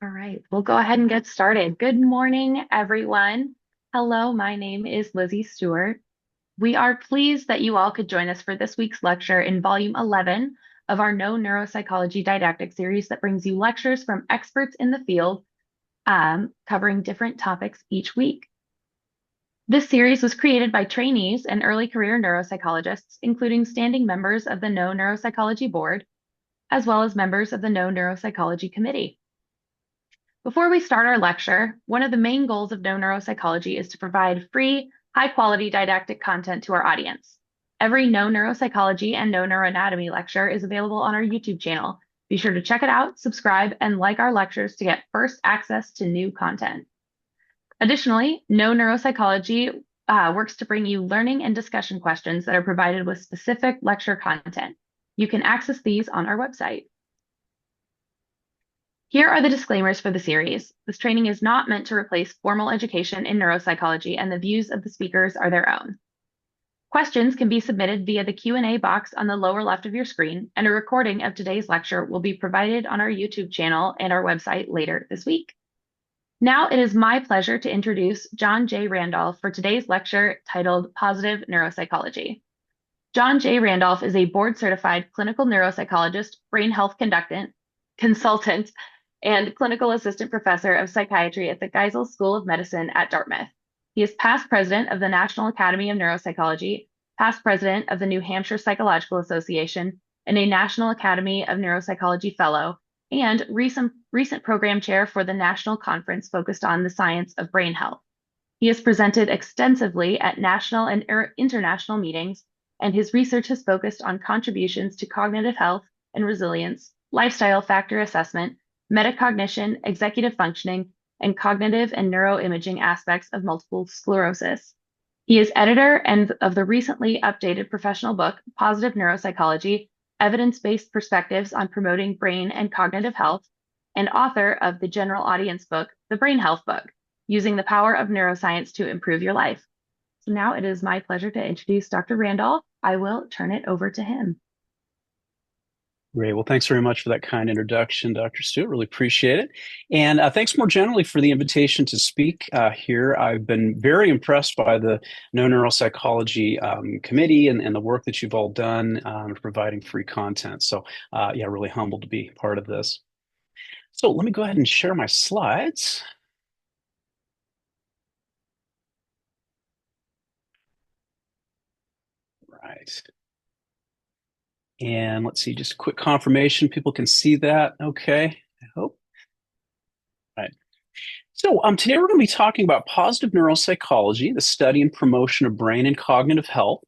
All right, we'll go ahead and get started. Good morning, everyone. Hello, my name is Lizzie Stewart. We are pleased that you all could join us for this week's lecture in Volume 11 of our Know Neuropsychology didactic series that brings you lectures from experts in the field covering different topics each week. This series was created by trainees and early career neuropsychologists, including standing members of the Know Neuropsychology Board, as well as members of the Know Neuropsychology Committee. Before we start our lecture, one of the main goals of Know Neuropsychology is to provide free, high-quality didactic content to our audience. Every Know Neuropsychology and Know Neuroanatomy lecture is available on our YouTube channel. Be sure to check it out, subscribe, and like our lectures to get first access to new content. Additionally, Know Neuropsychology works to bring you learning and discussion questions that are provided with specific lecture content. You can access these on our website. Here are the disclaimers for the series. This training is not meant to replace formal education in neuropsychology, and the views of the speakers are their own. Questions can be submitted via the Q&A box on the lower left of your screen, and a recording of today's lecture will be provided on our YouTube channel and our website later this week. Now it is my pleasure to introduce John J. Randolph for today's lecture titled Positive Neuropsychology. John J. Randolph is a board-certified clinical neuropsychologist, brain health consultant, and clinical assistant professor of psychiatry at the Geisel School of Medicine at Dartmouth. He is past president of the National Academy of Neuropsychology, past president of the New Hampshire Psychological Association, and a National Academy of Neuropsychology fellow, and recent program chair for the national conference focused on the science of brain health. He has presented extensively at national and international meetings, and his research has focused on contributions to cognitive health and resilience, lifestyle factor assessment, metacognition, executive functioning, and cognitive and neuroimaging aspects of multiple sclerosis. He is editor of the recently updated professional book, Positive Neuropsychology, Evidence-Based Perspectives on Promoting Brain and Cognitive Health, and author of the general audience book, The Brain Health Book, Using the Power of Neuroscience to Improve Your Life. So now it is my pleasure to introduce Dr. Randolph. I will turn it over to him. Great. Well, thanks very much for that kind introduction, Dr. Stewart. Really appreciate it. And thanks more generally for the invitation to speak here. I've been very impressed by the Know Neuropsychology committee and the work that you've all done providing free content. So yeah, really humbled to be part of this. So let me go ahead and share my slides. Right. And let's see, just a quick confirmation. People can see that. Okay, I hope. All right. So today we're going to be talking about positive neuropsychology, the study and promotion of brain and cognitive health.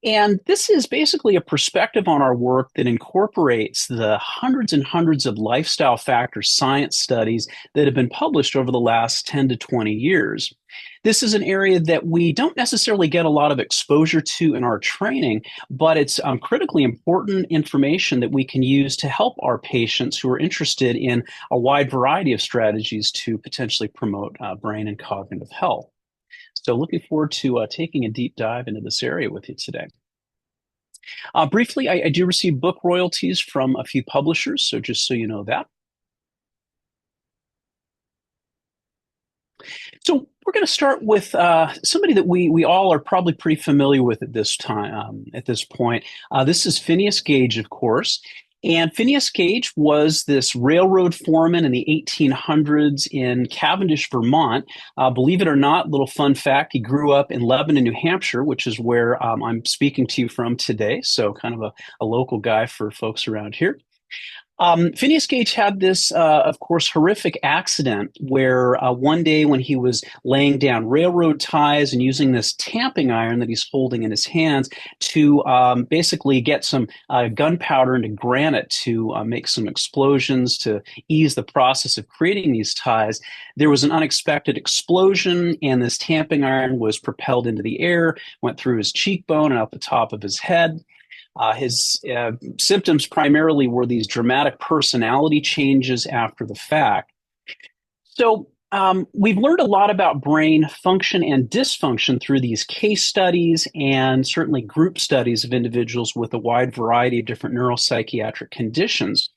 And this is basically a perspective on our work that incorporates the hundreds and hundreds of lifestyle factor science studies that have been published over the last 10 to 20 years. This is an area that we don't necessarily get a lot of exposure to in our training, but it's critically important information that we can use to help our patients who are interested in a wide variety of strategies to potentially promote brain and cognitive health. So looking forward to taking a deep dive into this area with you today. Briefly, I do receive book royalties from a few publishers, so just so you know that. So we're going to start with somebody that we all are probably pretty familiar with at this time, at this point. This is Phineas Gage, of course. And Phineas Gage was this railroad foreman in the 1800s in Cavendish, Vermont. Believe it or not, little fun fact, he grew up in Lebanon, New Hampshire, which is where I'm speaking to you from today. So kind of a local guy for folks around here. Phineas Gage had this, of course, horrific accident where one day when he was laying down railroad ties and using this tamping iron that he's holding in his hands to basically get some gunpowder into granite to make some explosions to ease the process of creating these ties, there was an unexpected explosion and this tamping iron was propelled into the air, went through his cheekbone and out the top of his head. His symptoms primarily were these dramatic personality changes after the fact. So we've learned a lot about brain function and dysfunction through these case studies and certainly group studies of individuals with a wide variety of different neuropsychiatric conditions.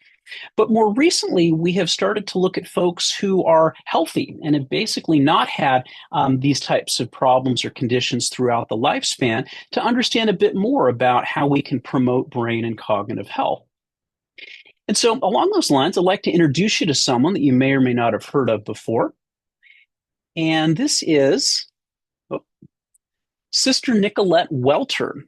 But more recently, we have started to look at folks who are healthy and have basically not had these types of problems or conditions throughout the lifespan to understand a bit more about how we can promote brain and cognitive health. And so, along those lines, I'd like to introduce you to someone that you may or may not have heard of before. And this is Sister Nicolette Welter.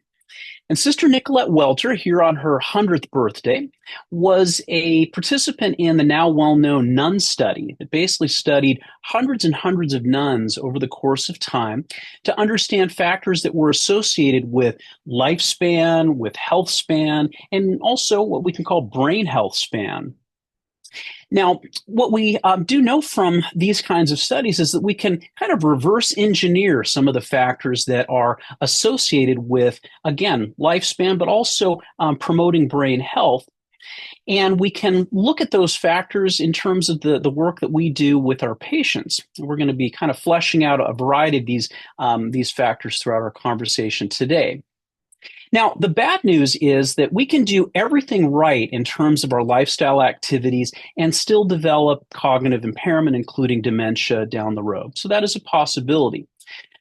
And Sister Nicolette Welter, here on her 100th birthday, was a participant in the now well-known nun study that basically studied hundreds and hundreds of nuns over the course of time to understand factors that were associated with lifespan, with health span, and also what we can call brain health span. Now, what we do know from these kinds of studies is that we can kind of reverse engineer some of the factors that are associated with, again, lifespan, but also promoting brain health. And we can look at those factors in terms of the work that we do with our patients. We're going to be kind of fleshing out a variety of these factors throughout our conversation today. Now, the bad news is that we can do everything right in terms of our lifestyle activities and still develop cognitive impairment, including dementia down the road. So that is a possibility.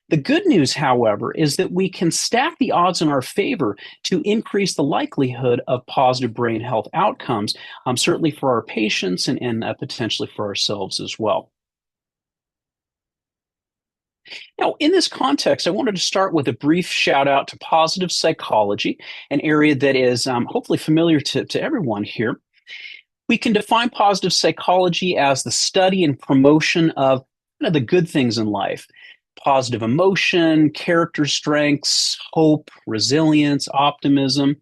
The good news, however, is that we can stack the odds in our favor to increase the likelihood of positive brain health outcomes, certainly for our patients and potentially for ourselves as well. Now, in this context, I wanted to start with a brief shout out to positive psychology, an area that is hopefully familiar to everyone here. We can define positive psychology as the study and promotion of the good things in life: positive emotion, character strengths, hope, resilience, optimism.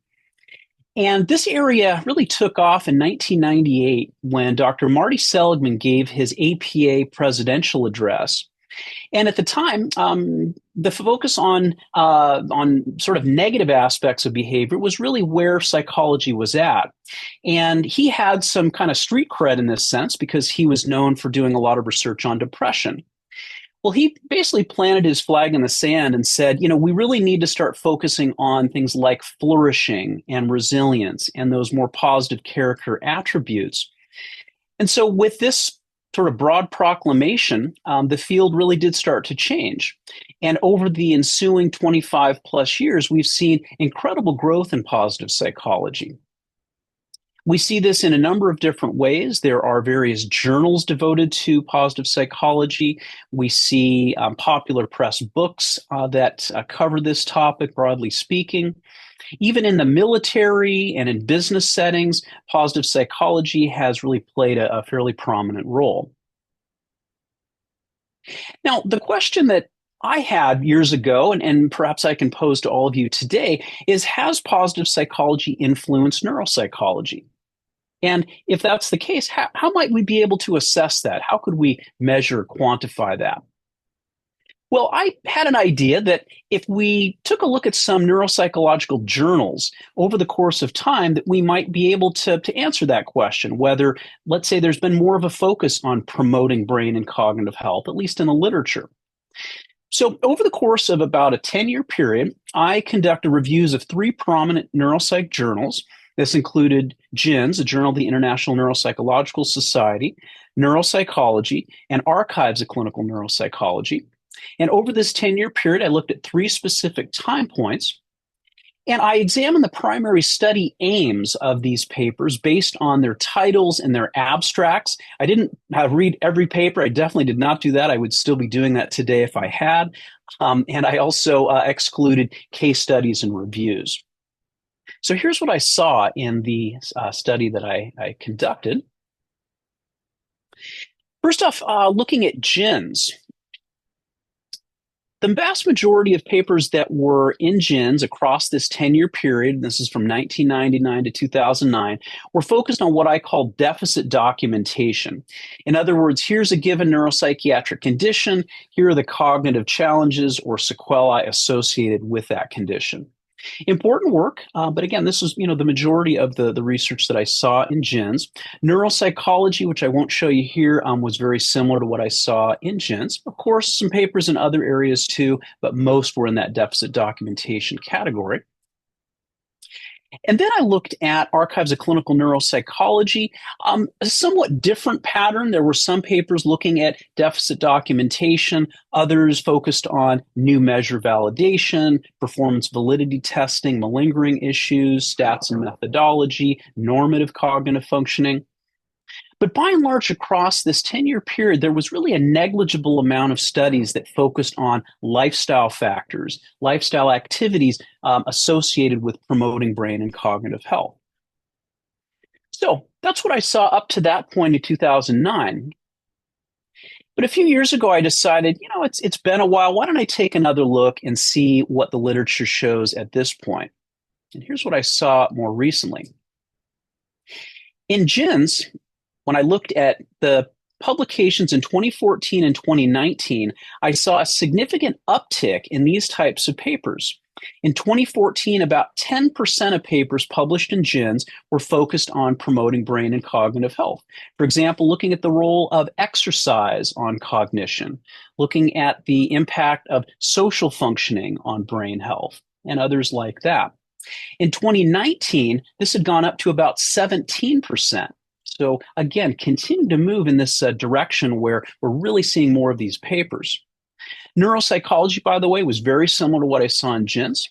And this area really took off in 1998 when Dr. Marty Seligman gave his APA presidential address. And at the time, the focus on sort of negative aspects of behavior was really where psychology was at. And he had some kind of street cred in this sense because he was known for doing a lot of research on depression. Well, he basically planted his flag in the sand and said, we really need to start focusing on things like flourishing and resilience and those more positive character attributes. And so with this sort of broad proclamation, the field really did start to change. And over the ensuing 25 plus years, we've seen incredible growth in positive psychology. We see this in a number of different ways. There are various journals devoted to positive psychology. We see popular press books that cover this topic, broadly speaking. Even in the military and in business settings, positive psychology has really played a fairly prominent role. Now, the question that I had years ago, and perhaps I can pose to all of you today, is has positive psychology influenced neuropsychology? And if that's the case, how might we be able to assess that? How could we measure, quantify that? Well, I had an idea that if we took a look at some neuropsychological journals over the course of time, that we might be able to answer that question, whether, let's say, there's been more of a focus on promoting brain and cognitive health, at least in the literature. So over the course of about a 10-year period, I conducted reviews of 3 prominent neuropsych journals. This included JINS, a Journal of the International Neuropsychological Society, Neuropsychology, and Archives of Clinical Neuropsychology. And over this 10-year period, I looked at 3 specific time points, and I examined the primary study aims of these papers based on their titles and their abstracts. I didn't read every paper. I definitely did not do that. I would still be doing that today if I had. And I also excluded case studies and reviews. So here's what I saw in the study that I conducted. First off, looking at JINS. The vast majority of papers that were in JINS across this 10-year period, this is from 1999 to 2009, were focused on what I call deficit documentation. In other words, here's a given neuropsychiatric condition, here are the cognitive challenges or sequelae associated with that condition. Important work, but again, this is the majority of the research that I saw in JINS. Neuropsychology, which I won't show you here, was very similar to what I saw in JINS. Of course, some papers in other areas too, but most were in that deficit documentation category. And then I looked at Archives of Clinical Neuropsychology, a somewhat different pattern. There were some papers looking at deficit documentation, others focused on new measure validation, performance validity testing, malingering issues, stats and methodology, normative cognitive functioning. But by and large, across this 10-year period, there was really a negligible amount of studies that focused on lifestyle factors, lifestyle activities associated with promoting brain and cognitive health. So that's what I saw up to that point in 2009. But a few years ago, I decided, it's been a while. Why don't I take another look and see what the literature shows at this point? And here's what I saw more recently. In GINS, when I looked at the publications in 2014 and 2019, I saw a significant uptick in these types of papers. In 2014, about 10% of papers published in GINS were focused on promoting brain and cognitive health. For example, looking at the role of exercise on cognition, looking at the impact of social functioning on brain health, and others like that. In 2019, this had gone up to about 17%. So again, continue to move in this direction where we're really seeing more of these papers. Neuropsychology, by the way, was very similar to what I saw in GINS.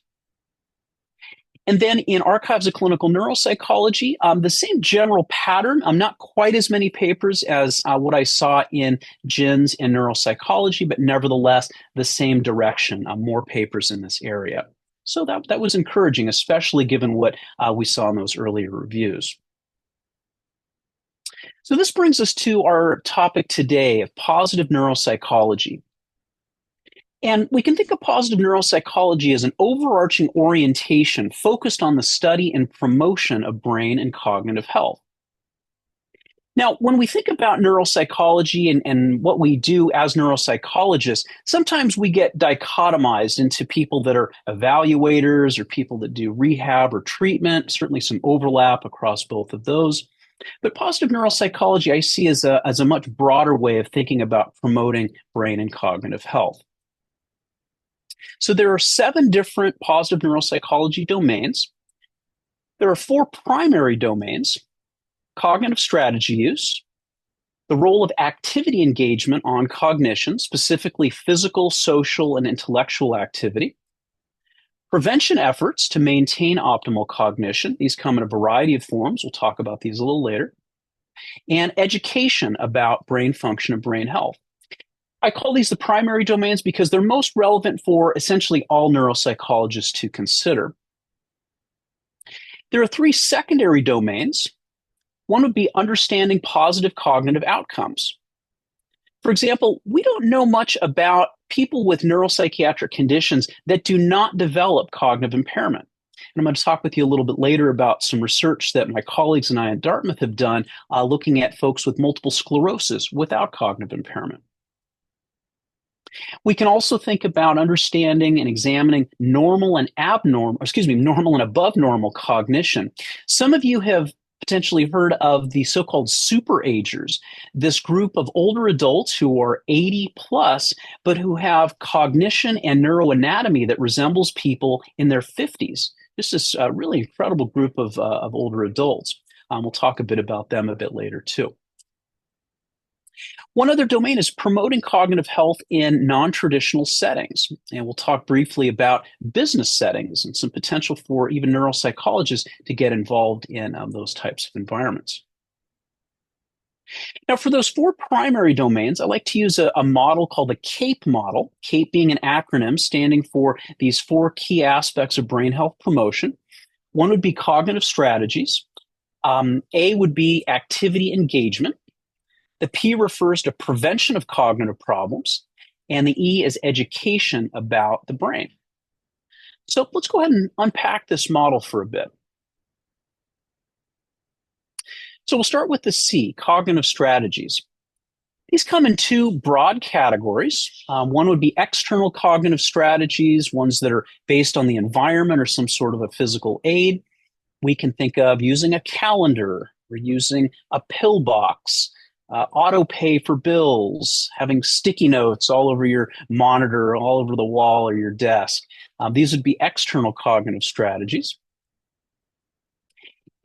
And then in Archives of Clinical Neuropsychology, the same general pattern, not quite as many papers as what I saw in GINS and neuropsychology, but nevertheless, the same direction, more papers in this area. So that was encouraging, especially given what we saw in those earlier reviews. So this brings us to our topic today of positive neuropsychology. And we can think of positive neuropsychology as an overarching orientation focused on the study and promotion of brain and cognitive health. Now, when we think about neuropsychology and what we do as neuropsychologists, sometimes we get dichotomized into people that are evaluators or people that do rehab or treatment, certainly some overlap across both of those. But positive neuropsychology I see as a much broader way of thinking about promoting brain and cognitive health. So there are 7 different positive neuropsychology domains. There are 4 primary domains: cognitive strategy use, the role of activity engagement on cognition, specifically physical, social, and intellectual activity, prevention efforts to maintain optimal cognition. These come in a variety of forms. We'll talk about these a little later. And education about brain function and brain health. I call these the primary domains because they're most relevant for essentially all neuropsychologists to consider. There are 3 secondary domains. One would be understanding positive cognitive outcomes. For example, we don't know much about people with neuropsychiatric conditions that do not develop cognitive impairment. And I'm going to talk with you a little bit later about some research that my colleagues and I at Dartmouth have done looking at folks with multiple sclerosis without cognitive impairment. We can also think about understanding and examining normal and above normal cognition. Some of you have potentially heard of the so-called superagers, this group of older adults who are 80 plus, but who have cognition and neuroanatomy that resembles people in their 50s. This is a really incredible group of older adults. We'll talk a bit about them a bit later too. One other domain is promoting cognitive health in non-traditional settings. And we'll talk briefly about business settings and some potential for even neuropsychologists to get involved in those types of environments. Now, for those 4 primary domains, I like to use a model called the CAPE model, CAPE being an acronym standing for these 4 key aspects of brain health promotion. One would be cognitive strategies. A would be activity engagement. The P refers to prevention of cognitive problems, and the E is education about the brain. So let's go ahead and unpack this model for a bit. So we'll start with the C, cognitive strategies. These come in 2 broad categories. One would be external cognitive strategies, ones that are based on the environment or some sort of a physical aid. We can think of using a calendar or using a pill box, auto pay for bills, having sticky notes all over your monitor, all over the wall or your desk. These would be external cognitive strategies.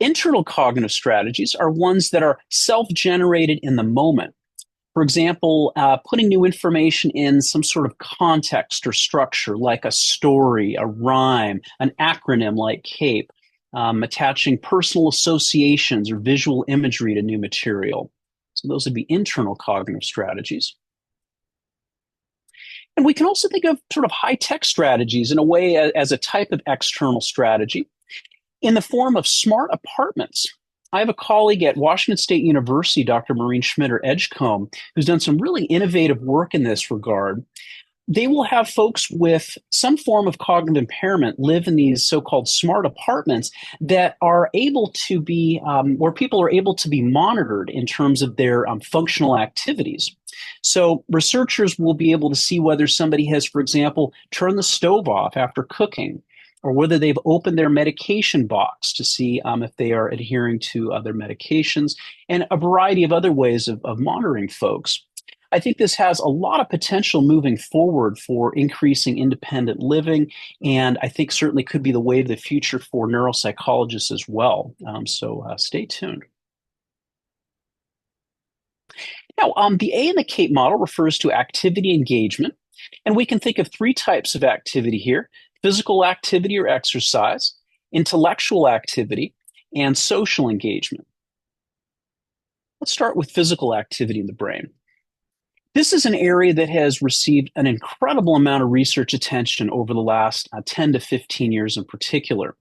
Internal cognitive strategies are ones that are self-generated in the moment. For example, putting new information in some sort of context or structure, like a story, a rhyme, an acronym like CAPE, attaching personal associations or visual imagery to new material. So those would be internal cognitive strategies. And we can also think of sort of high-tech strategies in a way as a type of external strategy in the form of smart apartments. I have a colleague at Washington State University, Dr. Maureen Schmitter-Edgecombe, who's done some really innovative work in this regard. They will have folks with some form of cognitive impairment live in these so-called smart apartments that are able to be, where people are able to be monitored in terms of their functional activities. So researchers will be able to see whether somebody has, for example, turned the stove off after cooking, or whether they've opened their medication box to see if they are adhering to other medications, and a variety of other ways of monitoring folks. I think this has a lot of potential moving forward for increasing independent living, and I think certainly could be the way of the future for neuropsychologists as well. So stay tuned. Now, the A in the CAPE model refers to activity engagement, and we can think of three types of activity here: physical activity or exercise, intellectual activity, and social engagement. Let's start with physical activity in the brain. This is an area that has received an incredible amount of research attention over the last 10 to 15 years in particular.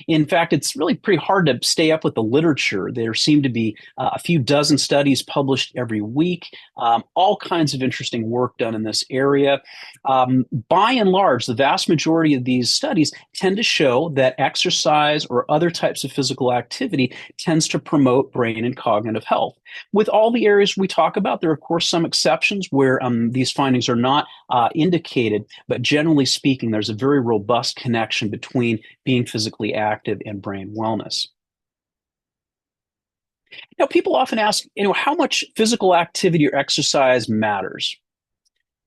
In fact, it's really pretty hard to stay up with the literature. There seem to be a few dozen studies published every week, all kinds of interesting work done in this area. By and large, the vast majority of these studies tend to show that exercise or other types of physical activity tends to promote brain and cognitive health. With all the areas we talk about, there are, of course, some exceptions where these findings are not indicated, but generally speaking, there's a very robust connection between being physically active and brain wellness. Now, people often ask, how much physical activity or exercise matters?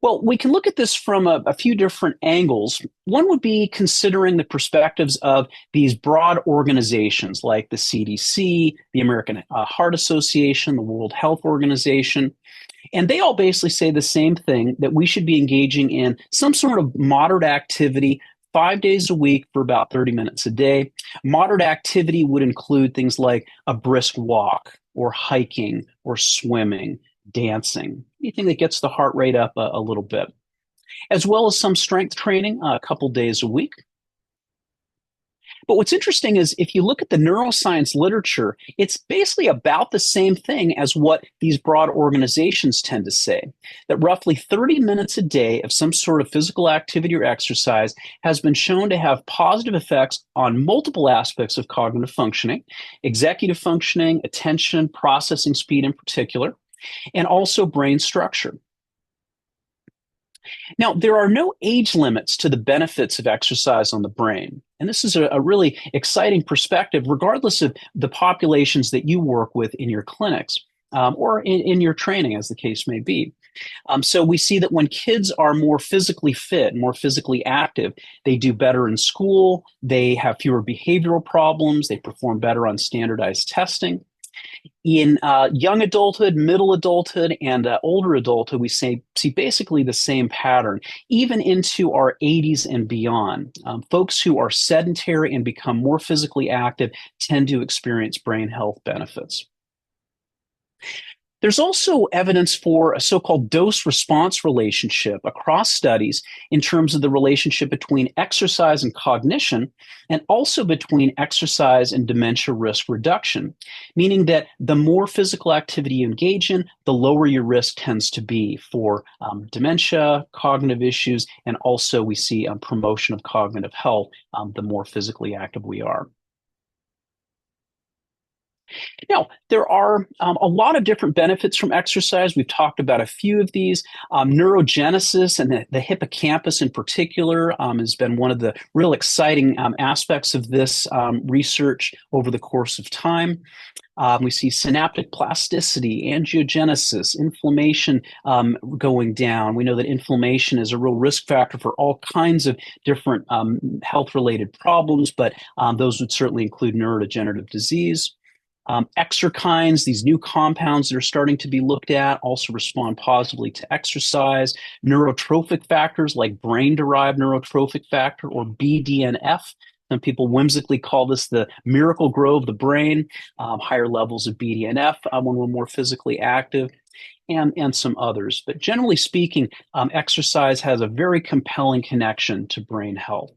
Well, we can look at this from a few different angles. One would be considering the perspectives of these broad organizations like the CDC, the American Heart Association, the World Health Organization. And they all basically say the same thing, that we should be engaging in some sort of moderate activity 5 days a week for about 30 minutes a day. Moderate activity would include things like a brisk walk or hiking or swimming, dancing, anything that gets the heart rate up a little bit, as well as some strength training a couple days a week. But what's interesting is if you look at the neuroscience literature, it's basically about the same thing as what these broad organizations tend to say, that roughly 30 minutes a day of some sort of physical activity or exercise has been shown to have positive effects on multiple aspects of cognitive functioning, executive functioning, attention, processing speed in particular, and also brain structure. Now, there are no age limits to the benefits of exercise on the brain. And this is a really exciting perspective, regardless of the populations that you work with in your clinics or in your training, as the case may be. So we see that when kids are more physically fit, more physically active, they do better in school, they have fewer behavioral problems, they perform better on standardized testing. In young adulthood, middle adulthood, and older adulthood, we see basically the same pattern, even into our 80s and beyond. Folks who are sedentary and become more physically active tend to experience brain health benefits. There's also evidence for a so-called dose-response relationship across studies in terms of the relationship between exercise and cognition, and also between exercise and dementia risk reduction, meaning that the more physical activity you engage in, the lower your risk tends to be for dementia, cognitive issues, and also we see promotion of cognitive health the more physically active we are. Now, there are a lot of different benefits from exercise. We've talked about a few of these. Neurogenesis and the hippocampus in particular has been one of the real exciting aspects of this research over the course of time. We see synaptic plasticity, angiogenesis, inflammation going down. We know that inflammation is a real risk factor for all kinds of different health-related problems, but those would certainly include neurodegenerative disease. Exerkines, these new compounds that are starting to be looked at, also respond positively to exercise. Neurotrophic factors like brain-derived neurotrophic factor, or BDNF. Some people whimsically call this the miracle grow of the brain. Higher levels of BDNF when we're more physically active, and some others. But generally speaking, exercise has a very compelling connection to brain health.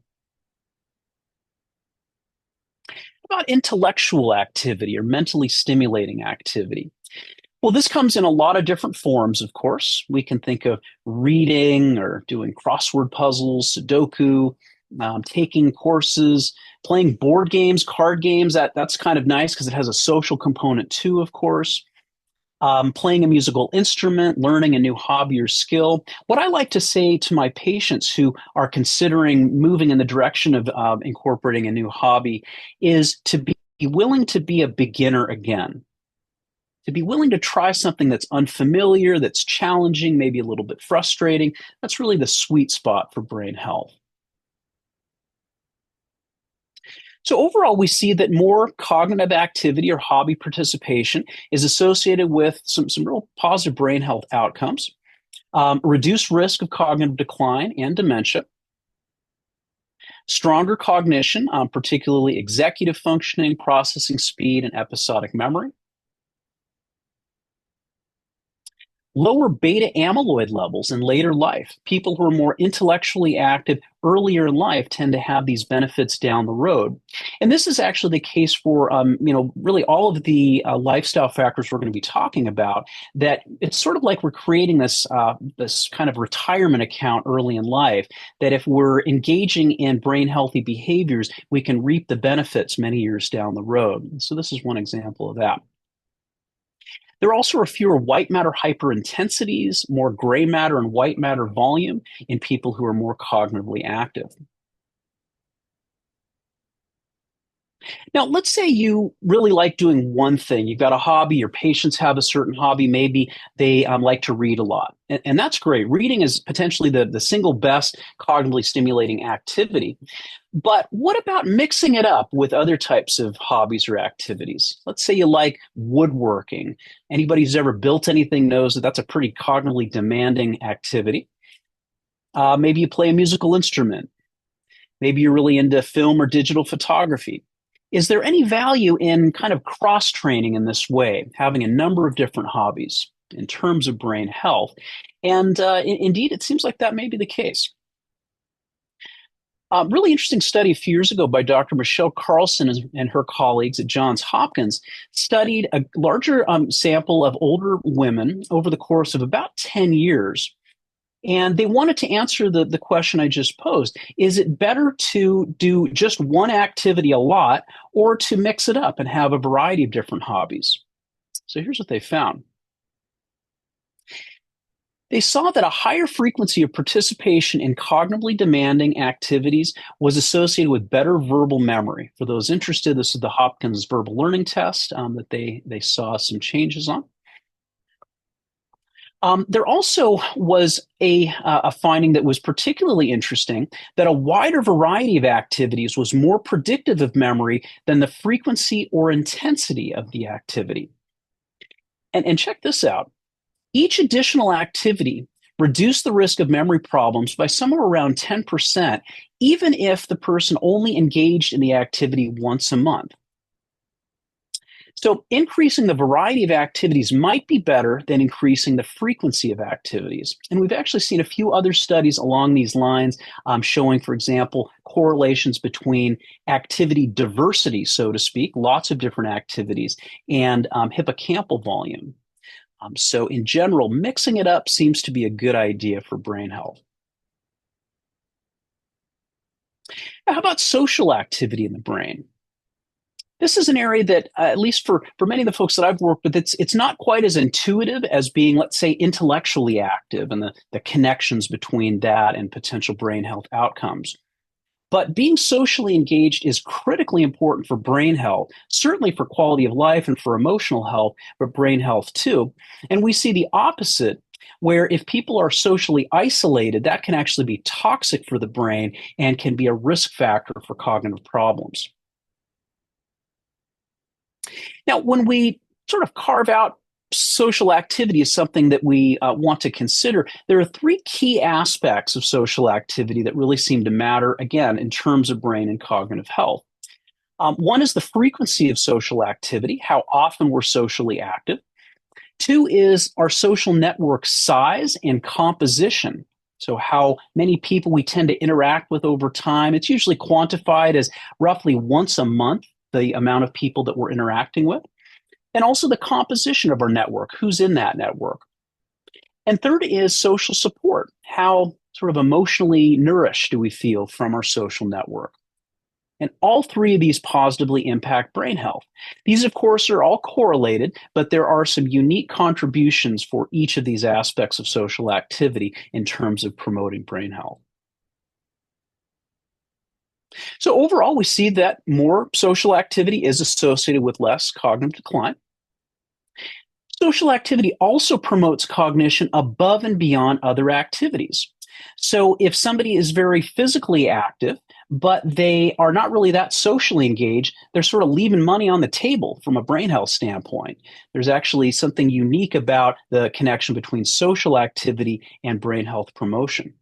About intellectual activity or mentally stimulating activity? Well, this comes in a lot of different forms, of course. We can think of reading or doing crossword puzzles, Sudoku, taking courses, playing board games, card games. That's kind of nice because it has a social component too, of course. Playing a musical instrument, learning a new hobby or skill. What I like to say to my patients who are considering moving in the direction of incorporating a new hobby is to be willing to be a beginner again, to be willing to try something that's unfamiliar, that's challenging, maybe a little bit frustrating. That's really the sweet spot for brain health. So overall, we see that more cognitive activity or hobby participation is associated with some real positive brain health outcomes, reduced risk of cognitive decline and dementia, stronger cognition, particularly executive functioning, processing speed, and episodic memory, lower beta amyloid levels in later life. People who are more intellectually active earlier in life tend to have these benefits down the road. And this is actually the case for, really all of the lifestyle factors we're going to be talking about, that it's sort of like we're creating this kind of retirement account early in life, that if we're engaging in brain healthy behaviors, we can reap the benefits many years down the road. So this is one example of that. There also are fewer white matter hyperintensities, more gray matter and white matter volume in people who are more cognitively active. Now, let's say you really like doing one thing. You've got a hobby, your patients have a certain hobby. Maybe they like to read a lot. And that's great. Reading is potentially the single best cognitively stimulating activity. But what about mixing it up with other types of hobbies or activities? Let's say you like woodworking. Anybody who's ever built anything knows that that's a pretty cognitively demanding activity. Maybe you play a musical instrument. Maybe you're really into film or digital photography. Is there any value in kind of cross training in this way, having a number of different hobbies in terms of brain health? And indeed, it seems like that may be the case. A really interesting study a few years ago by Dr. Michelle Carlson and her colleagues at Johns Hopkins studied a larger sample of older women over the course of about 10 years. And they wanted to answer the question I just posed. Is it better to do just one activity a lot or to mix it up and have a variety of different hobbies? So here's what they found. They saw that a higher frequency of participation in cognitively demanding activities was associated with better verbal memory. For those interested, this is the Hopkins Verbal Learning Test that they saw some changes on. There also was a finding that was particularly interesting, that a wider variety of activities was more predictive of memory than the frequency or intensity of the activity. And check this out. Each additional activity reduced the risk of memory problems by somewhere around 10%, even if the person only engaged in the activity once a month. So increasing the variety of activities might be better than increasing the frequency of activities. And we've actually seen a few other studies along these lines showing, for example, correlations between activity diversity, so to speak, lots of different activities, and hippocampal volume. So in general, mixing it up seems to be a good idea for brain health. Now, how about social activity in the brain? This is an area that, at least for many of the folks that I've worked with, it's not quite as intuitive as being, let's say, intellectually active and the connections between that and potential brain health outcomes. But being socially engaged is critically important for brain health, certainly for quality of life and for emotional health, but brain health too. And we see the opposite, where if people are socially isolated, that can actually be toxic for the brain and can be a risk factor for cognitive problems. Now, when we sort of carve out social activity as something that we want to consider, there are three key aspects of social activity that really seem to matter, again, in terms of brain and cognitive health. One is the frequency of social activity, how often we're socially active. Two is our social network size and composition. So, how many people we tend to interact with over time. It's usually quantified as roughly once a month, the amount of people that we're interacting with, and also the composition of our network, who's in that network. And third is social support. How sort of emotionally nourished do we feel from our social network? And all three of these positively impact brain health. These, of course, are all correlated, but there are some unique contributions for each of these aspects of social activity in terms of promoting brain health. So overall, we see that more social activity is associated with less cognitive decline. Social activity also promotes cognition above and beyond other activities. So if somebody is very physically active, but they are not really that socially engaged, they're sort of leaving money on the table from a brain health standpoint. There's actually something unique about the connection between social activity and brain health promotion.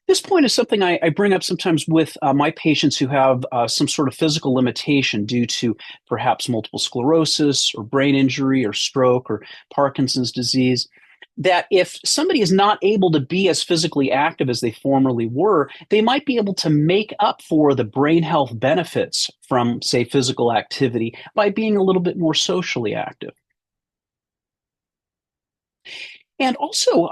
This point is something I bring up sometimes with my patients who have some sort of physical limitation due to perhaps multiple sclerosis or brain injury or stroke or Parkinson's disease. That if somebody is not able to be as physically active as they formerly were, they might be able to make up for the brain health benefits from, say, physical activity by being a little bit more socially active. And also,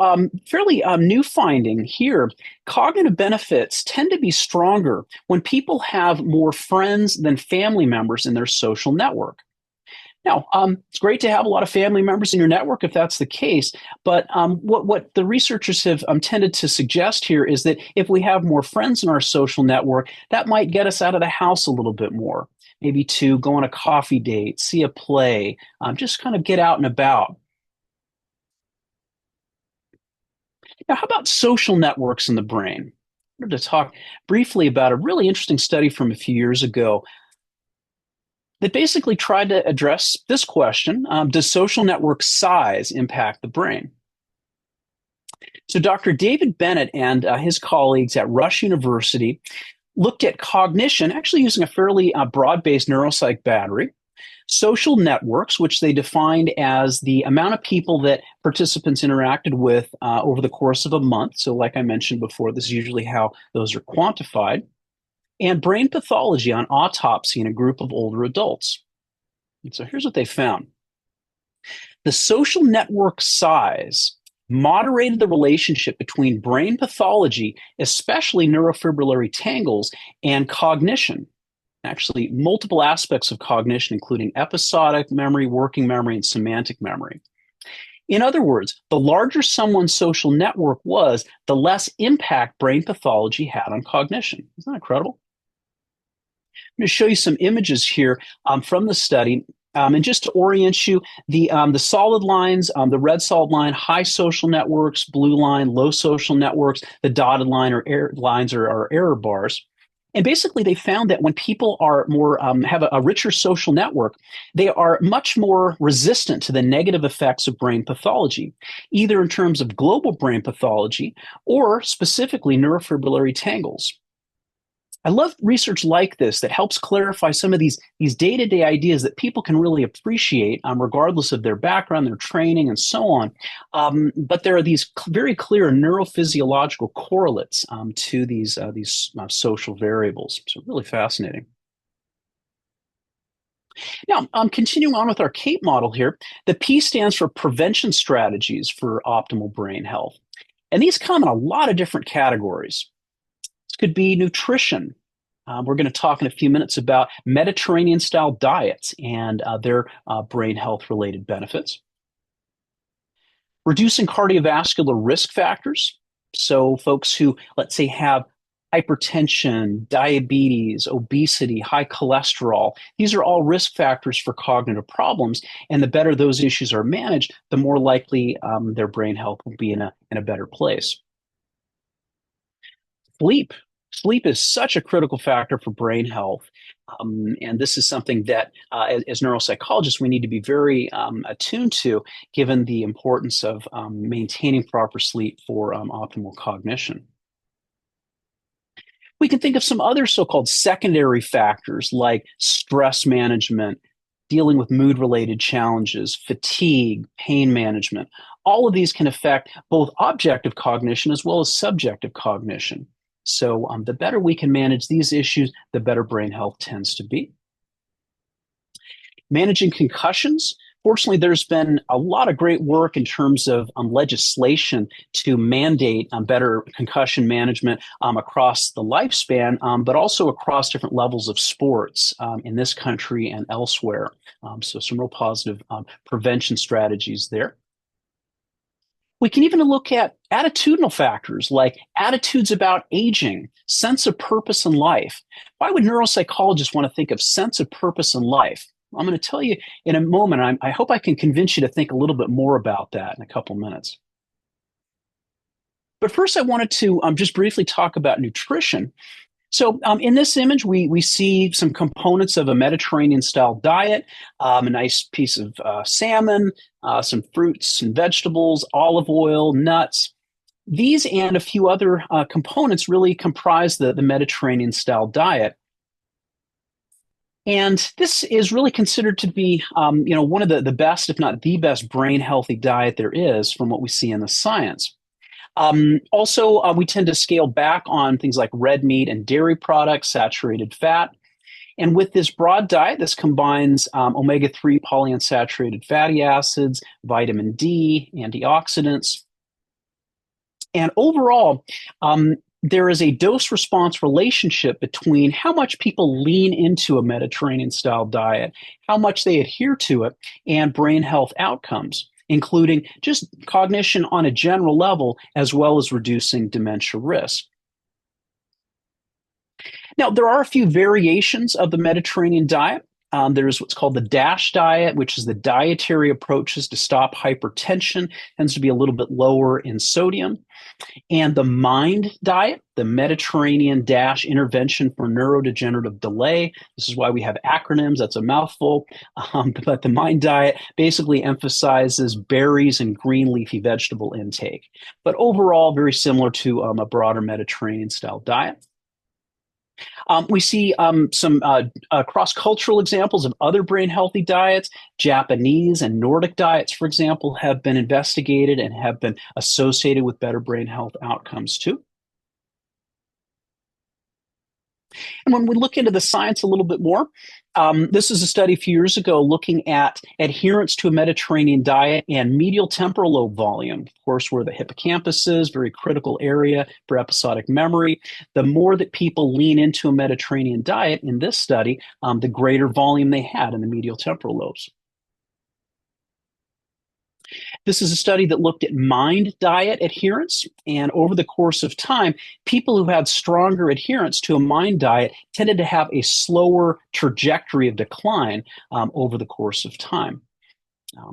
fairly new finding here, cognitive benefits tend to be stronger when people have more friends than family members in their social network. Now, it's great to have a lot of family members in your network if that's the case, but what the researchers have tended to suggest here is that if we have more friends in our social network, that might get us out of the house a little bit more, maybe to go on a coffee date, see a play, just kind of get out and about. Now, how about social networks in the brain? I wanted to talk briefly about a really interesting study from a few years ago that basically tried to address this question. Does social network size impact the brain? So Dr. David Bennett and his colleagues at Rush University looked at cognition, actually using a fairly broad-based neuropsych battery, social networks, which they defined as the amount of people that participants interacted with over the course of a month. So like I mentioned before, this is usually how those are quantified. And brain pathology on autopsy in a group of older adults. And so here's what they found. The social network size moderated the relationship between brain pathology, especially neurofibrillary tangles, and cognition. Actually, multiple aspects of cognition, including episodic memory, working memory, and semantic memory. In other words, the larger someone's social network was, the less impact brain pathology had on cognition. Isn't that incredible? I'm going to show you some images here from the study. And just to orient you, the solid lines, the red solid line, high social networks, blue line, low social networks, the dotted line or lines are error bars. And basically, they found that when people are more have a richer social network, they are much more resistant to the negative effects of brain pathology, either in terms of global brain pathology or specifically neurofibrillary tangles. I love research like this that helps clarify some of these day-to-day ideas that people can really appreciate, regardless of their background, their training, and so on. But there are these very clear neurophysiological correlates to these social variables. So really fascinating. Now, continuing on with our CAPE model here, the P stands for prevention strategies for optimal brain health. And these come in a lot of different categories. This could be nutrition, We're going to talk in a few minutes about Mediterranean style diets and their brain health related benefits. Reducing cardiovascular risk factors. So, folks who, let's say, have hypertension, diabetes, obesity, high cholesterol, these are all risk factors for cognitive problems. And the better those issues are managed, the more likely their brain health will be in a better place. Sleep. Sleep is such a critical factor for brain health. And this is something that, as neuropsychologists, we need to be very attuned to, given the importance of maintaining proper sleep for optimal cognition. We can think of some other so-called secondary factors like stress management, dealing with mood-related challenges, fatigue, pain management. All of these can affect both objective cognition as well as subjective cognition. So the better we can manage these issues, the better brain health tends to be. Managing concussions. Fortunately, there's been a lot of great work in terms of legislation to mandate better concussion management across the lifespan, but also across different levels of sports in this country and elsewhere. So some real positive prevention strategies there. We can even look at attitudinal factors like attitudes about aging, sense of purpose in life. Why would neuropsychologists want to think of sense of purpose in life? I'm going to tell you in a moment. I hope I can convince you to think a little bit more about that in a couple minutes. But first, I wanted to just briefly talk about nutrition. So in this image, we see some components of a Mediterranean-style diet, a nice piece of salmon, some fruits and vegetables, olive oil, nuts. These and a few other components really comprise the Mediterranean-style diet. And this is really considered to be, one of the best, if not the best, brain healthy diet there is from what we see in the science. Also, we tend to scale back on things like red meat and dairy products, saturated fat. And with this broad diet, this combines omega-3 polyunsaturated fatty acids, vitamin D, antioxidants. And overall, there is a dose response relationship between how much people lean into a Mediterranean style diet, how much they adhere to it, and brain health outcomes, including just cognition on a general level, as well as reducing dementia risk. Now, there are a few variations of the Mediterranean diet. There's what's called the DASH diet, which is the dietary approaches to stop hypertension, tends to be a little bit lower in sodium. And the MIND diet, the Mediterranean Dash Intervention for Neurodegenerative Delay. This is why we have acronyms. That's a mouthful. But the MIND diet basically emphasizes berries and green leafy vegetable intake. But overall, very similar to a broader Mediterranean style diet. We see some cross-cultural examples of other brain healthy diets. Japanese and Nordic diets, for example, have been investigated and have been associated with better brain health outcomes too. And when we look into the science a little bit more, this is a study a few years ago looking at adherence to a Mediterranean diet and medial temporal lobe volume, of course, where the hippocampus is, very critical area for episodic memory. The more that people lean into a Mediterranean diet in this study, the greater volume they had in the medial temporal lobes. This is a study that looked at MIND diet adherence. And over the course of time, people who had stronger adherence to a MIND diet tended to have a slower trajectory of decline over the course of time.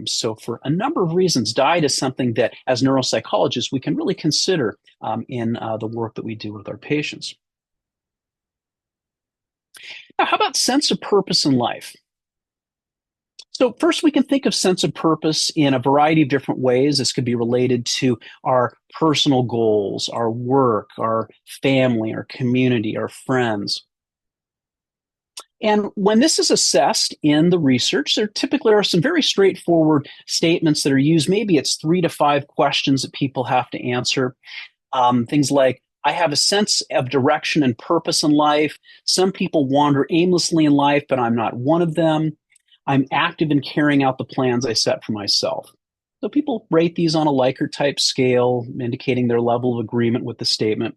So for a number of reasons, diet is something that as neuropsychologists, we can really consider in the work that we do with our patients. Now, how about sense of purpose in life? So first, we can think of sense of purpose in a variety of different ways. This could be related to our personal goals, our work, our family, our community, our friends. And when this is assessed in the research, there typically are some very straightforward statements that are used. Maybe it's 3 to 5 questions that people have to answer. Things like, I have a sense of direction and purpose in life. Some people wander aimlessly in life, but I'm not one of them. I'm active in carrying out the plans I set for myself. So people rate these on a Likert type scale, indicating their level of agreement with the statement.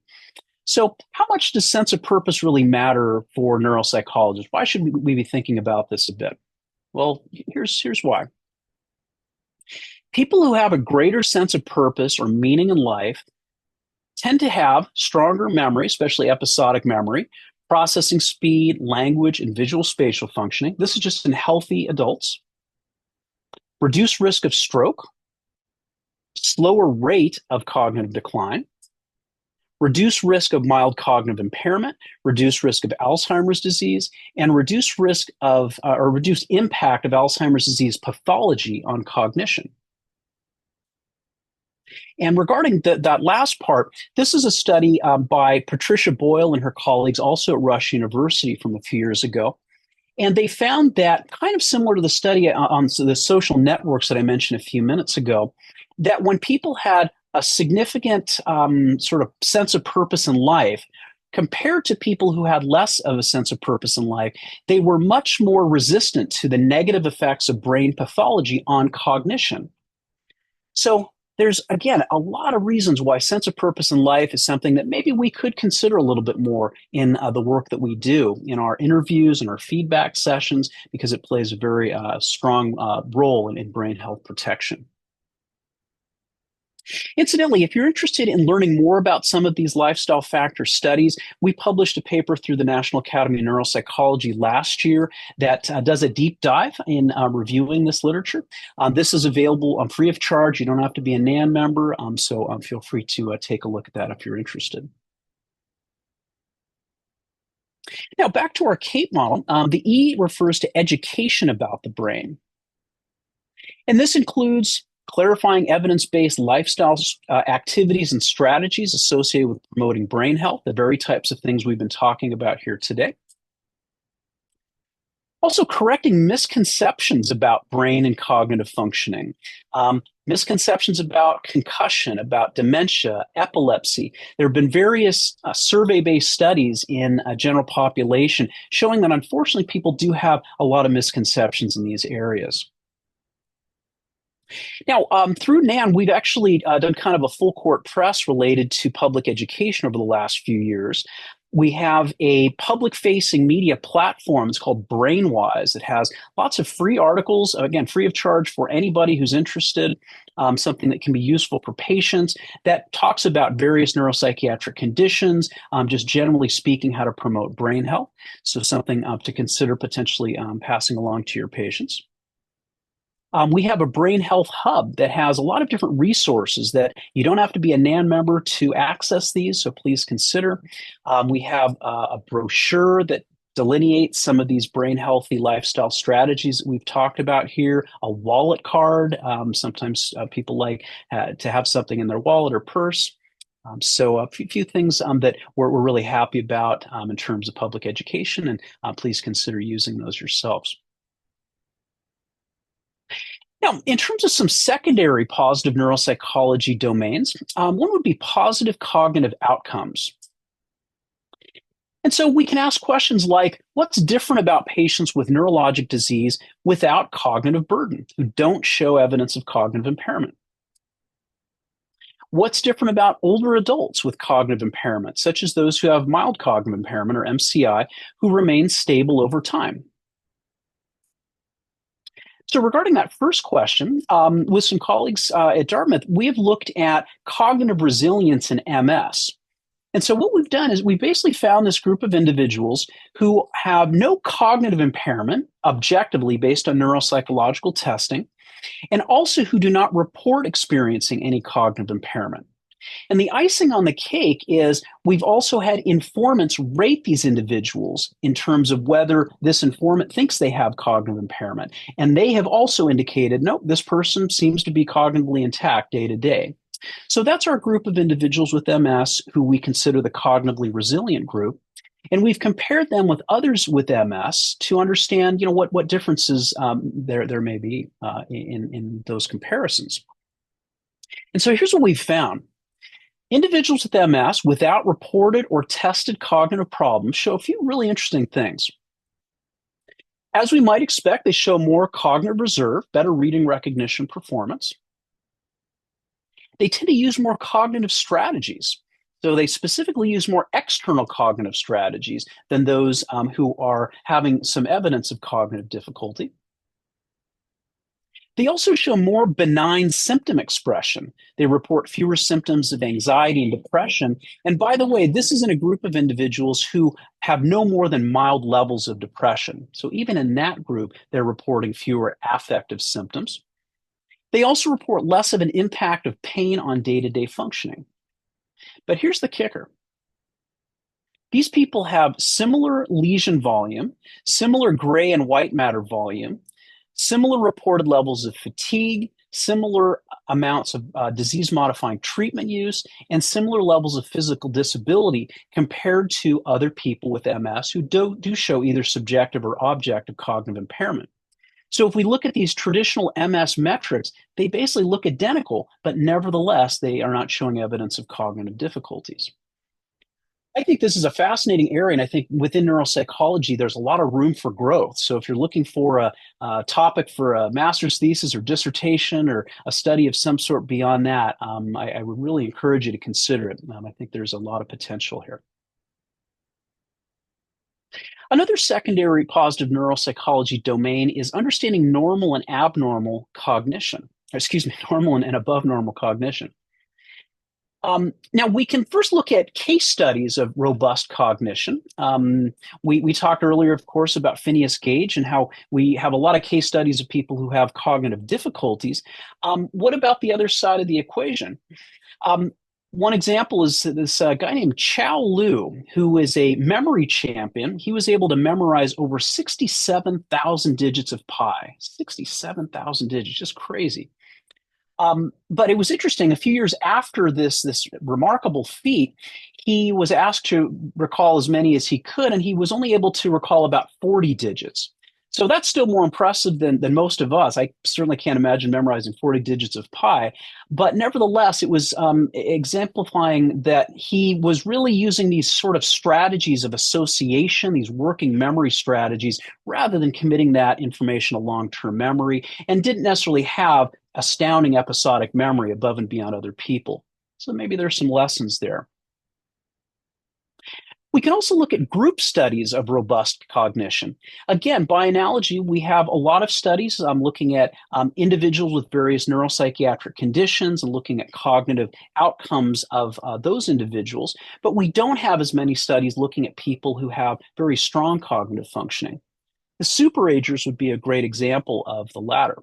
So, how much does sense of purpose really matter for neuropsychologists? Why should we be thinking about this a bit? Well, here's why. People who have a greater sense of purpose or meaning in life tend to have stronger memory, especially episodic memory, processing speed, language, and visual spatial functioning. This is just in healthy adults. Reduced risk of stroke, slower rate of cognitive decline, reduced risk of mild cognitive impairment, reduced risk of Alzheimer's disease, and reduced risk of or reduced impact of Alzheimer's disease pathology on cognition. And regarding that last part, this is a study by Patricia Boyle and her colleagues, also at Rush University from a few years ago. And they found that, kind of similar to the study on the social networks that I mentioned a few minutes ago, that when people had a significant sort of sense of purpose in life, compared to people who had less of a sense of purpose in life, they were much more resistant to the negative effects of brain pathology on cognition. So there's, again, a lot of reasons why sense of purpose in life is something that maybe we could consider a little bit more in the work that we do in our interviews and our feedback sessions, because it plays a very strong role in brain health protection. Incidentally, if you're interested in learning more about some of these lifestyle factor studies, we published a paper through the National Academy of Neuropsychology last year that does a deep dive in reviewing this literature. This is available free of charge. You don't have to be a NAN member, so feel free to take a look at that if you're interested. Now, back to our CAPE model. The E refers to education about the brain. And this includes clarifying evidence-based lifestyle activities and strategies associated with promoting brain health, the very types of things we've been talking about here today. Also, correcting misconceptions about brain and cognitive functioning, misconceptions about concussion, about dementia, epilepsy. There have been various survey-based studies in a general population showing that, unfortunately, people do have a lot of misconceptions in these areas. Now, through NAN, we've actually done kind of a full court press related to public education over the last few years. We have a public-facing media platform. It's called Brainwise. It has lots of free articles, again, free of charge for anybody who's interested, something that can be useful for patients, that talks about various neuropsychiatric conditions, just generally speaking, how to promote brain health. So something to consider potentially passing along to your patients. We have a brain health hub that has a lot of different resources that you don't have to be a NAN member to access these, so please consider. We have a brochure that delineates some of these brain healthy lifestyle strategies that we've talked about here, a wallet card. Sometimes people like to have something in their wallet or purse. So a few things that we're really happy about in terms of public education, and please consider using those yourselves. Now, in terms of some secondary positive neuropsychology domains, one would be positive cognitive outcomes. And so we can ask questions like, what's different about patients with neurologic disease without cognitive burden, who don't show evidence of cognitive impairment? What's different about older adults with cognitive impairment, such as those who have mild cognitive impairment or MCI, who remain stable over time? So regarding that first question, with some colleagues at Dartmouth, we have looked at cognitive resilience in MS. And so what we've done is we basically found this group of individuals who have no cognitive impairment, objectively based on neuropsychological testing, and also who do not report experiencing any cognitive impairment. And the icing on the cake is we've also had informants rate these individuals in terms of whether this informant thinks they have cognitive impairment. And they have also indicated, nope, this person seems to be cognitively intact day to day. So that's our group of individuals with MS who we consider the cognitively resilient group. And we've compared them with others with MS to understand, what differences there may be in those comparisons. And so here's what we've found. Individuals with MS without reported or tested cognitive problems show a few really interesting things. As we might expect, they show more cognitive reserve, better reading recognition performance. They tend to use more cognitive strategies. So they specifically use more external cognitive strategies than those who are having some evidence of cognitive difficulty. They also show more benign symptom expression. They report fewer symptoms of anxiety and depression. And by the way, this is in a group of individuals who have no more than mild levels of depression. So even in that group, they're reporting fewer affective symptoms. They also report less of an impact of pain on day to day functioning. But here's the kicker: these people have similar lesion volume, similar gray and white matter volume, similar reported levels of fatigue, similar amounts of disease modifying treatment use, and similar levels of physical disability compared to other people with MS who do show either subjective or objective cognitive impairment. So if we look at these traditional MS metrics, they basically look identical, but nevertheless, they are not showing evidence of cognitive difficulties. I think this is a fascinating area, and I think within neuropsychology, there's a lot of room for growth. So, if you're looking for a topic for a master's thesis or dissertation or a study of some sort beyond that, I would really encourage you to consider it. I think there's a lot of potential here. Another secondary positive neuropsychology domain is understanding normal and abnormal cognition. Excuse me, normal and above normal cognition. Now, we can first look at case studies of robust cognition. We talked earlier, of course, about Phineas Gage and how we have a lot of case studies of people who have cognitive difficulties. What about the other side of the equation? One example is this guy named Chow Liu, who is a memory champion. He was able to memorize over 67,000 digits of pi. 67,000 digits, just crazy. But it was interesting. A few years after this remarkable feat, he was asked to recall as many as he could, and he was only able to recall about 40 digits. So that's still more impressive than most of us. I certainly can't imagine memorizing 40 digits of pi, but nevertheless, it was exemplifying that he was really using these sort of strategies of association, these working memory strategies, rather than committing that information to long-term memory, and didn't necessarily have astounding episodic memory above and beyond other people. So maybe there's some lessons there. We can also look at group studies of robust cognition. Again, by analogy, we have a lot of studies looking at individuals with various neuropsychiatric conditions and looking at cognitive outcomes of those individuals, but we don't have as many studies looking at people who have very strong cognitive functioning. The superagers would be a great example of the latter.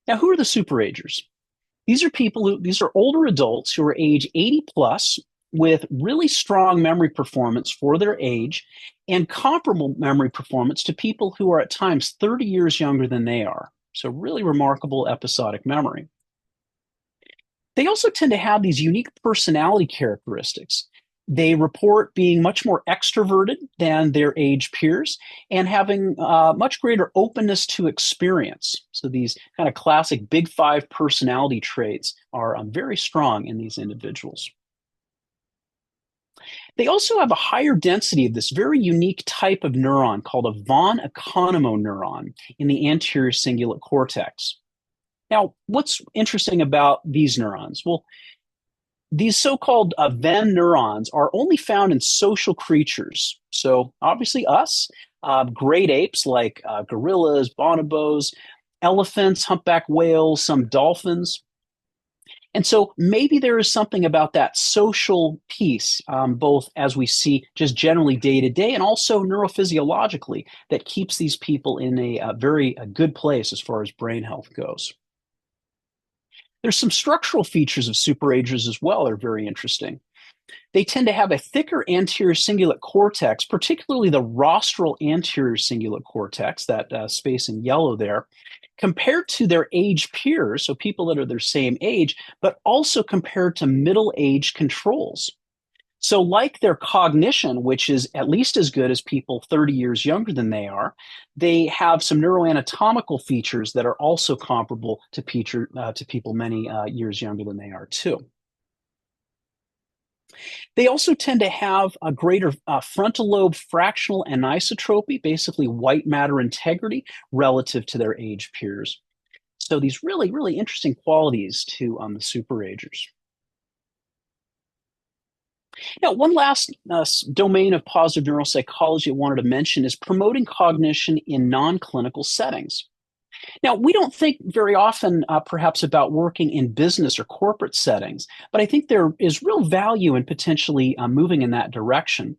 Now, who are the superagers? These are older adults who are age 80 plus with really strong memory performance for their age and comparable memory performance to people who are at times 30 years younger than they are. So, really remarkable episodic memory. They also tend to have these unique personality characteristics. They report being much more extroverted than their age peers and having much greater openness to experience. So, these kind of classic big five personality traits are very strong in these individuals. They also have a higher density of this very unique type of neuron called a von Economo neuron in the anterior cingulate cortex. Now, what's interesting about these neurons? Well, these so-called Venn neurons are only found in social creatures. So obviously us, great apes like gorillas, bonobos, elephants, humpback whales, some dolphins. And so maybe there is something about that social piece, both as we see just generally day to day and also neurophysiologically, that keeps these people in a very good place as far as brain health goes. There's some structural features of superagers as well that are very interesting. They tend to have a thicker anterior cingulate cortex, particularly the rostral anterior cingulate cortex, that space in yellow there, compared to their age peers, so people that are their same age, but also compared to middle-aged controls. So, like their cognition, which is at least as good as people 30 years younger than they have some neuroanatomical features that are also comparable to people many years younger than they are, too. They also tend to have a greater frontal lobe fractional anisotropy, basically white matter integrity, relative to their age peers. So, these really, really interesting qualities to the superagers. Now, one last domain of positive neuropsychology I wanted to mention is promoting cognition in non-clinical settings. Now, we don't think very often, perhaps, about working in business or corporate settings, but I think there is real value in potentially moving in that direction.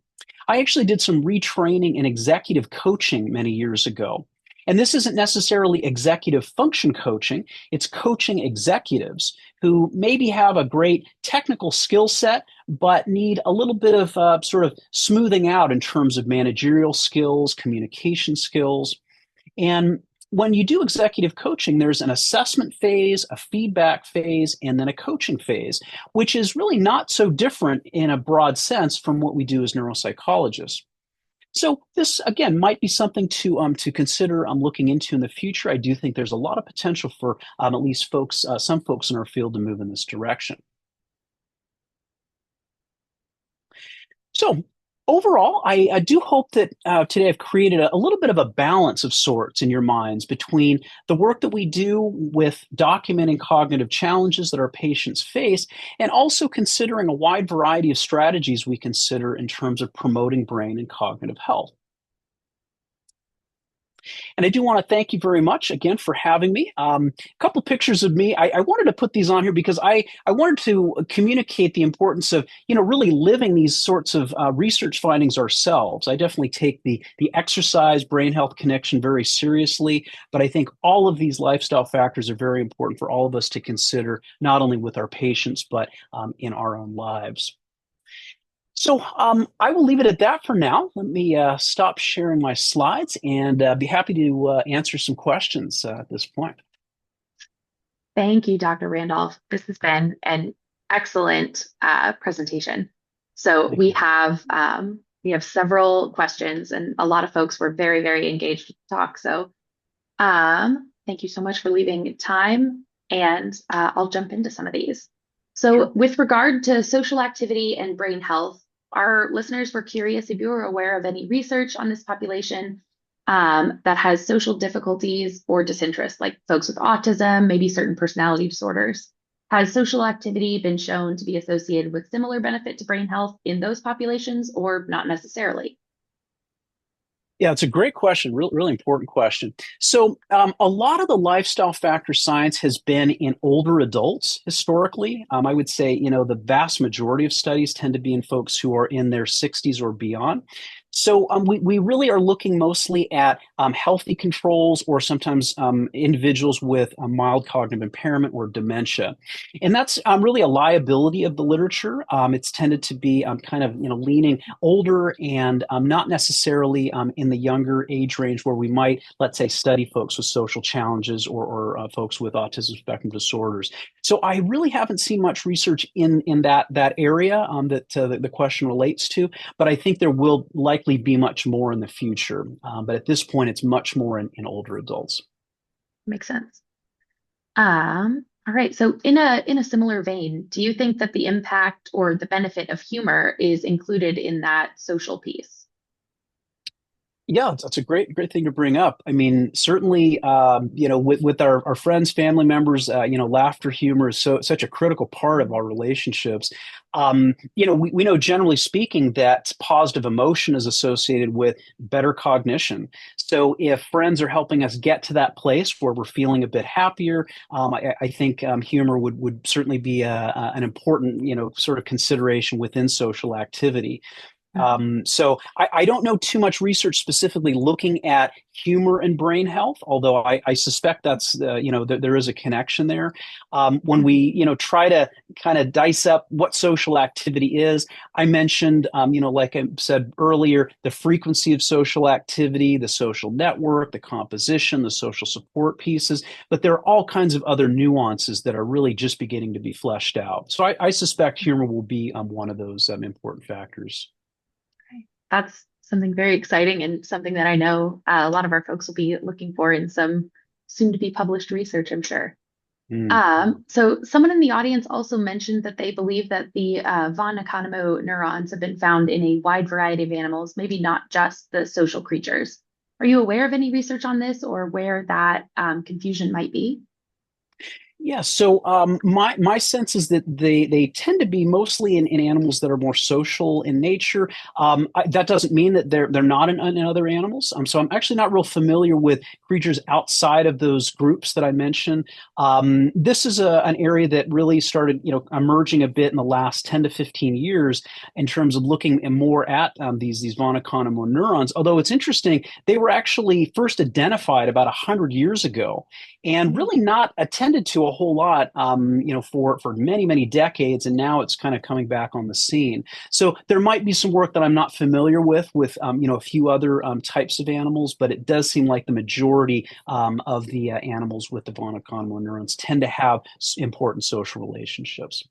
I actually did some retraining in executive coaching many years ago. And this isn't necessarily executive function coaching, it's coaching executives who maybe have a great technical skill set, but need a little bit of sort of smoothing out in terms of managerial skills, communication skills. And when you do executive coaching, there's an assessment phase, a feedback phase, and then a coaching phase, which is really not so different in a broad sense from what we do as neuropsychologists. So this again might be something to consider looking into in the future. I do think there's a lot of potential for at least folks, some folks in our field to move in this direction. So overall, I do hope that today I've created a little bit of a balance of sorts in your minds between the work that we do with documenting cognitive challenges that our patients face, and also considering a wide variety of strategies we consider in terms of promoting brain and cognitive health. And I do want to thank you very much again for having me. A couple pictures of me. I wanted to put these on here because I wanted to communicate the importance of really living these sorts of research findings ourselves. I definitely take the exercise brain health connection very seriously, but I think all of these lifestyle factors are very important for all of us to consider, not only with our patients but in our own lives. So I will leave it at that for now. Let me stop sharing my slides and be happy to answer some questions at this point. Thank you, Dr. Randolph. This has been an excellent presentation. So Thank you. we have several questions, and a lot of folks were very, very engaged with the talk. So thank you so much for leaving time, and I'll jump into some of these. So, Sure. with regard to social activity and brain health, our listeners were curious if you were aware of any research on this population that has social difficulties or disinterest, like folks with autism, maybe certain personality disorders. Has social activity been shown to be associated with similar benefit to brain health in those populations, or not necessarily? Yeah, it's a great question, really important question. So, a lot of the lifestyle factor science has been in older adults historically. I would say, the vast majority of studies tend to be in folks who are in their 60s or beyond. So, we really are looking mostly at healthy controls or sometimes individuals with a mild cognitive impairment or dementia. And that's really a liability of the literature. It's tended to be kind of, leaning older and not necessarily in the younger age range where we might, let's say, study folks with social challenges or folks with autism spectrum disorders. So I really haven't seen much research in that area that the question relates to, but I think there will likely be much more in the future. But at this point, it's much more in older adults. Makes sense. All right. So in a similar vein, do you think that the impact or the benefit of humor is included in that social piece? Yeah, that's a great thing to bring up. I mean, certainly, with our friends, family members, laughter, humor is such a critical part of our relationships. We know generally speaking that positive emotion is associated with better cognition. So if friends are helping us get to that place where we're feeling a bit happier, I think humor would certainly be an important, sort of consideration within social activity. Mhm. So I don't know too much research specifically looking at humor and brain health, although I suspect that's there is a connection there. When we try to kind of dice up what social activity is, I mentioned like I said earlier, the frequency of social activity, the social network, the composition, the social support pieces, but there are all kinds of other nuances that are really just beginning to be fleshed out. So I suspect humor will be one of those important factors. Okay. That's something very exciting and something that I know a lot of our folks will be looking for in some soon to be published research, I'm sure. Mm-hmm. So someone in the audience also mentioned that they believe that the von Economo neurons have been found in a wide variety of animals, maybe not just the social creatures. Are you aware of any research on this or where that confusion might be? Yeah, so my sense is that they tend to be mostly in animals that are more social in nature. That doesn't mean that they're not in other animals. So I'm actually not real familiar with creatures outside of those groups that I mentioned. This is an area that really started, emerging a bit in the last 10 to 15 years in terms of looking more at these von Economo neurons. Although it's interesting, they were actually first identified about 100 years ago and Mhm. really not attended to a whole lot, for many decades, and now it's kind of coming back on the scene. So there might be some work that I'm not familiar with a few other types of animals, but it does seem like the majority of the animals with the von Economo neurons tend to have important social relationships.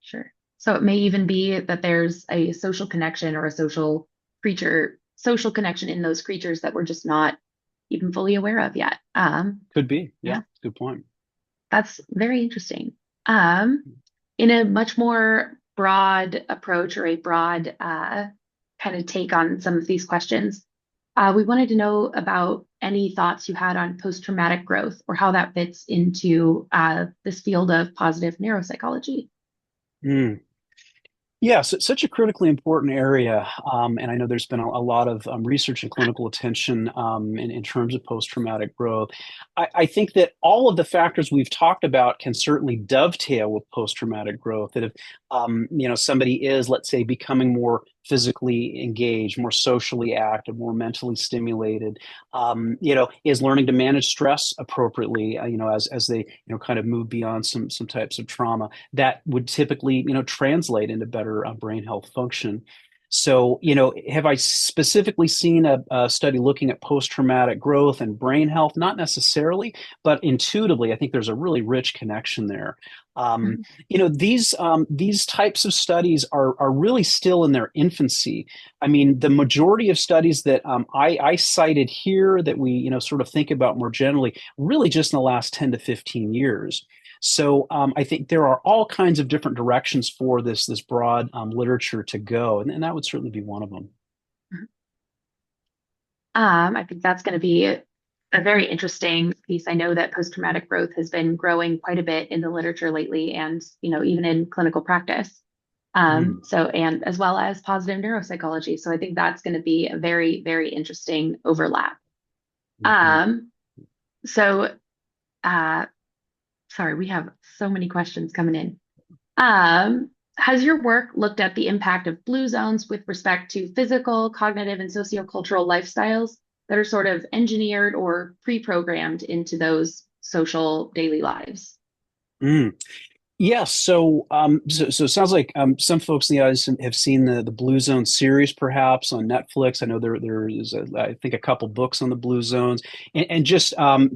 Sure. So it may even be that there's a social connection or a social connection in those creatures that we're just not even fully aware of yet. Could be, yeah, Yeah, good point. that's very interesting. Um, in a much more broad approach or a broad kind of take on some of these questions, we wanted to know about any thoughts you had on post-traumatic growth or how that fits into this field of positive neuropsychology. Mm. Yes, it's such a critically important area. And I know there's been a lot of research and clinical attention in terms of post-traumatic growth. I think that all of the factors we've talked about can certainly dovetail with post-traumatic growth. That if somebody is, let's say, becoming more physically engaged, more socially active, more mentally stimulated, is learning to manage stress appropriately, as they kind of move beyond some types of trauma that would typically, translate into better brain health function. So, have I specifically seen a study looking at post-traumatic growth and brain health? Not necessarily, but intuitively, I think there's a really rich connection there. Um, Mhm. these types of studies are really still in their infancy. I mean, the majority of studies that I cited here that we, sort of think about more generally, really just in the last 10 to 15 years. So I think there are all kinds of different directions for this broad literature to go, and that would certainly be one of them. I think that's going to be a very interesting piece. I know that post-traumatic growth has been growing quite a bit in the literature lately, and even in clinical practice. Mm, So and as well as positive neuropsychology. So I think that's going to be a very, very interesting overlap. mhm. Um, so uh, sorry, we have so many questions coming in. Has your work looked at the impact of blue zones with respect to physical, cognitive, and sociocultural lifestyles that are sort of engineered or pre-programmed into those social daily lives? Mm. Yes, so it sounds like some folks in the audience have seen the Blue Zone series, perhaps on Netflix. I know there is, I think, a couple books on the Blue Zones, and just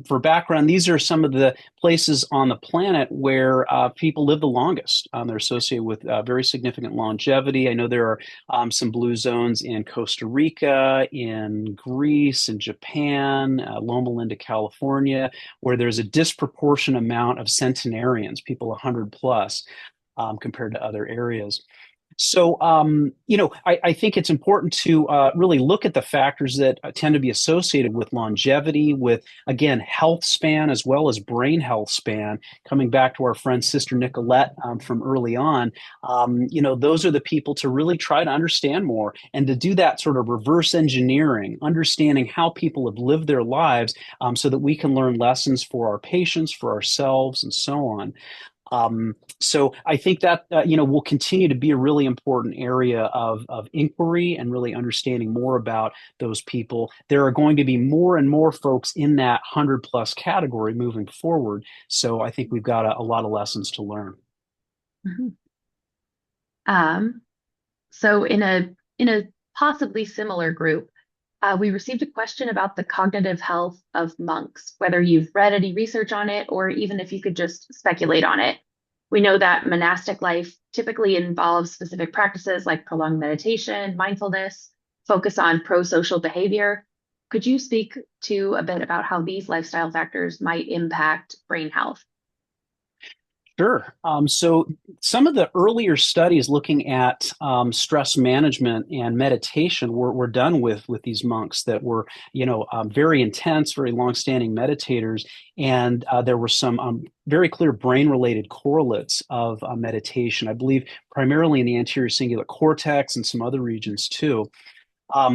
for background, these are some of the places on the planet where people live the longest. They're associated with very significant longevity. I know there are some Blue Zones in Costa Rica, in Greece, in Japan, Loma Linda, California, where there's a disproportionate amount of centenarians, people 100 plus, compared to other areas. So, I think it's important to really look at the factors that tend to be associated with longevity, with, again, health span as well as brain health span. Coming back to our friend Sister Nicolette from early on, those are the people to really try to understand more and to do that sort of reverse engineering, understanding how people have lived their lives so that we can learn lessons for our patients, for ourselves, and so on. So I think that will continue to be a really important area of inquiry and really understanding more about those people. There are going to be more and more folks in that 100 plus category moving forward. So I think we've got a lot of lessons to learn. Mhm. Um, so in a possibly similar group, we received a question about the cognitive health of monks, whether you've read any research on it or even if you could just speculate on it. We know that monastic life typically involves specific practices like prolonged meditation, mindfulness, focus on pro-social behavior. Could you speak to a bit about how these lifestyle factors might impact brain health? Sure. So some of the earlier studies looking at stress management and meditation were done with these monks that were, very intense, very long-standing meditators, and there were some very clear brain-related correlates of meditation. I believe primarily in the anterior cingulate cortex and some other regions too.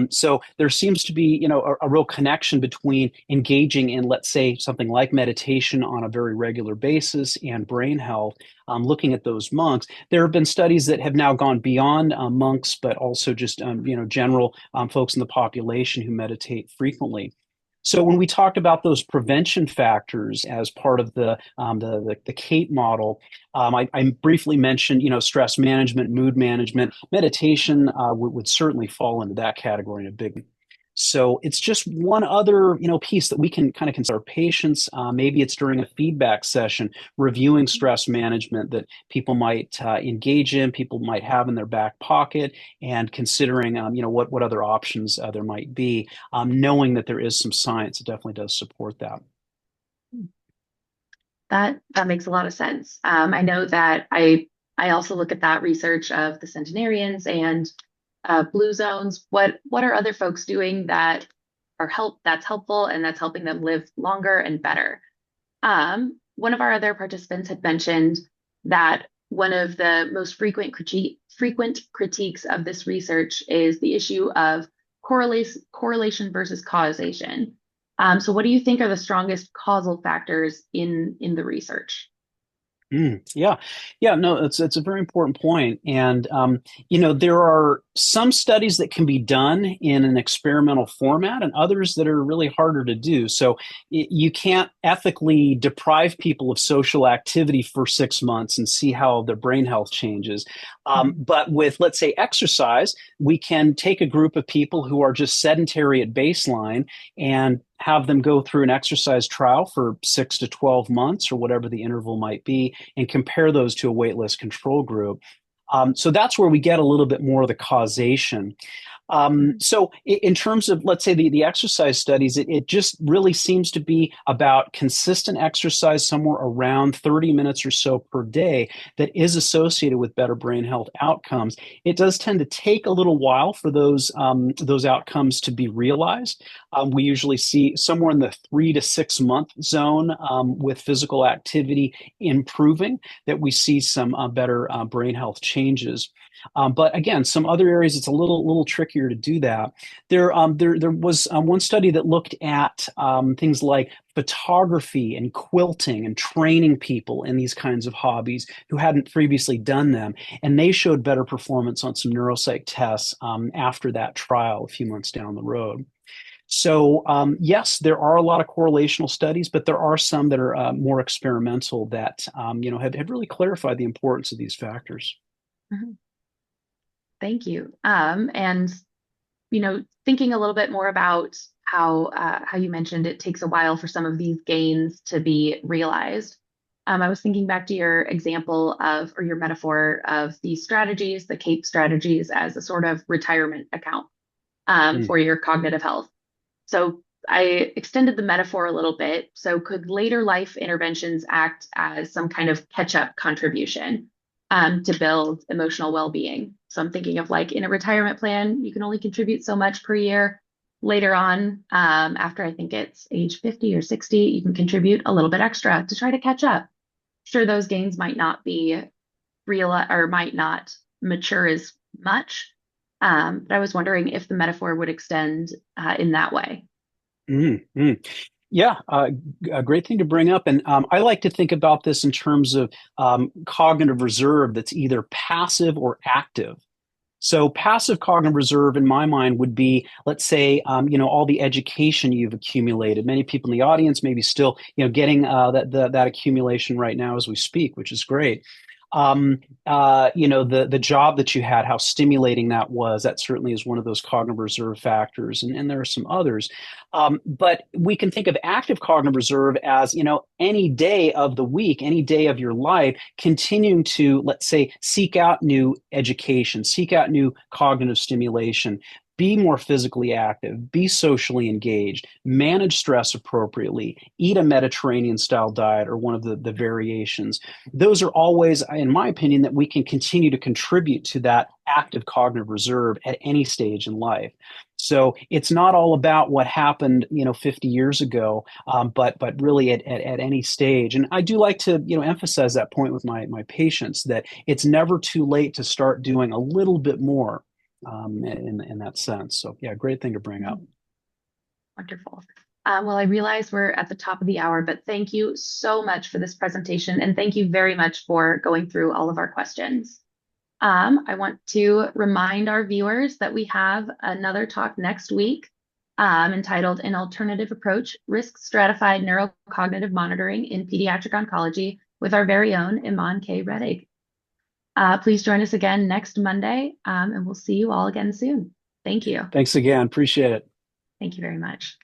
So there seems to be, a real connection between engaging in, let's say, something like meditation on a very regular basis and brain health. Looking at those monks, there have been studies that have now gone beyond monks, but also just, general folks in the population who meditate frequently. So when we talked about those prevention factors as part of the CAPE model, I briefly mentioned, stress management, mood management, meditation would certainly fall into that category in a big. So it's just one other, piece that we can kind of consider patients. Maybe it's during a feedback session, reviewing stress management that people might engage in, people might have in their back pocket, and considering, what other options there might be, knowing that there is some science that definitely does support that. That makes a lot of sense. I know that I also look at that research of the centenarians and blue zones. What are other folks doing that's helpful and that's helping them live longer and better? One of our other participants had mentioned that one of the most frequent critiques of this research is the issue of correlation versus causation. So what do you think are the strongest causal factors in the research? Yeah, yeah, no, it's a very important point, and there are some studies that can be done in an experimental format, and others that are really harder to do. So you can't ethically deprive people of social activity for 6 months and see how their brain health changes. But with, let's say, exercise, we can take a group of people who are just sedentary at baseline and have them go through an exercise trial for 6 to 12 months or whatever the interval might be, and compare those to a waitlist control group. So that's where we get a little bit more of the causation. So in terms of, let's say, the exercise studies, it just really seems to be about consistent exercise somewhere around 30 minutes or so per day that is associated with better brain health outcomes. It does tend to take a little while for those outcomes to be realized. We usually see somewhere in the 3 to 6 month zone with physical activity improving that we see some better brain health changes. But again, some other areas it's a little trickier to do that. There was one study that looked at things like photography and quilting and training people in these kinds of hobbies who hadn't previously done them, and they showed better performance on some neuropsych tests after that trial a few months down the road. So yes, there are a lot of correlational studies, but there are some that are more experimental that have really clarified the importance of these factors. Mhm. Thank you. And thinking a little bit more about how you mentioned it takes a while for some of these gains to be realized. I was thinking back to your example of, or your metaphor of these strategies, the CAPE strategies, as a sort of retirement account Mm. for your cognitive health. So I extended the metaphor a little bit. So could later life interventions act as some kind of catch-up contribution to build emotional well-being? So I'm thinking of, like, in a retirement plan, you can only contribute so much per year. Later on, after I think it's age 50 or 60, you can contribute a little bit extra to try to catch up. Sure, those gains might not be real or might not mature as much. But I was wondering if the metaphor would extend in that way. Mm, mm. Yeah, a great thing to bring up. And I like to think about this in terms of cognitive reserve that's either passive or active. So passive cognitive reserve, in my mind, would be, let's say, all the education you've accumulated. Many people in the audience maybe still, getting that accumulation right now as we speak, which is great. The job that you had, how stimulating that was. That certainly is one of those cognitive reserve factors, and there are some others. But we can think of active cognitive reserve as, any day of the week, any day of your life, continuing to, let's say, seek out new education, seek out new cognitive stimulation, be more physically active, be socially engaged, manage stress appropriately, eat a Mediterranean style diet or one of the variations. Those are all ways, in my opinion, that we can continue to contribute to that active cognitive reserve at any stage in life. So it's not all about what happened, 50 years ago, but really at any stage. And I do like to, emphasize that point with my patients that it's never too late to start doing a little bit more in that sense. So yeah, great thing to bring up. Wonderful. Well, I realize we're at the top of the hour, but thank you so much for this presentation, and thank you very much for going through all of our questions. I want to remind our viewers that we have another talk next week entitled An Alternative Approach, Risk Stratified Neurocognitive Monitoring in Pediatric Oncology with our very own Iman K. Reddig. Please join us again next Monday, and we'll see you all again soon. Thank you. Thanks again. Appreciate it. Thank you very much.